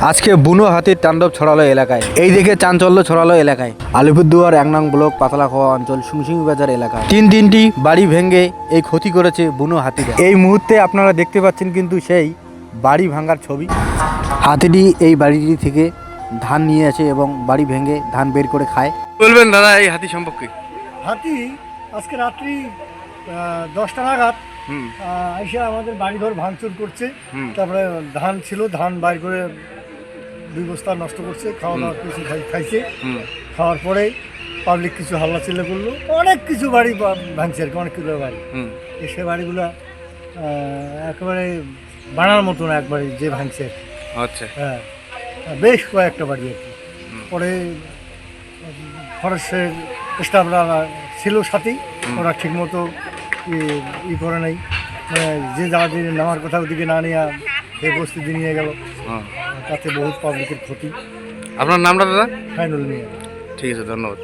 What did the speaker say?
আজকে বুনো হাতির তাণ্ডব ছড়ালো এলাকায়। এই দেখে চাঞ্চল্য ছড়ালো এলাকায়। আলিপুরদুয়ার ১ নং ব্লক পাতলাখোয়া অঞ্চল সুংসিং বাজার এলাকায় তিনটি বাড়ি ভেঙে এই ক্ষতি করেছে বুনো হাতিরা। এই মুহূর্তে আপনারা দেখতে পাচ্ছেন কিন্তু সেই বাড়ি ভাঙার ছবি। হাতিটি এই বাড়িটি থেকে ধান নিয়ে আসে এবং বাড়ি ভেঙে ধান বের করে খায়। বলবেন দাদা এই হাতি সম্পর্কে? হাতি আজকে রাত্রি 10টা নাগাদ আইসা আমাদের বাড়িঘর ভাঙচুর করছে। তারপরে ধান ছিল, ধান বাইর করে 2 বস্তা নষ্ট করছে, খাওয়া দাওয়া কিছু খাইছে। খাওয়ার পরে পাবলিক কিছু হাল্লা চিল্লা করলো, অনেক কিছু বাড়ি ভাঙছে আর কি, অনেক কিছু বাড়ি। সে বাড়িগুলো একেবারে বানার মতো না, একবারে যে ভাঙছে। আচ্ছা, হ্যাঁ, বেশ কয়েকটা বাড়ি আর কি। পরে ফরেস্টের স্টাফরা ছিল সাথেই, ওরা ঠিকমতো ই করে নাই, যে যার দিকে নেওয়ার কথা ওদিকে না নিয়ে এই পরিস্থিতি নিয়ে গেল। তাতে বহুত পাবলিকের ক্ষতি। আপনার নামটা দাদা? ফাইনাল নিয়ে। ঠিক আছে, ধন্যবাদ।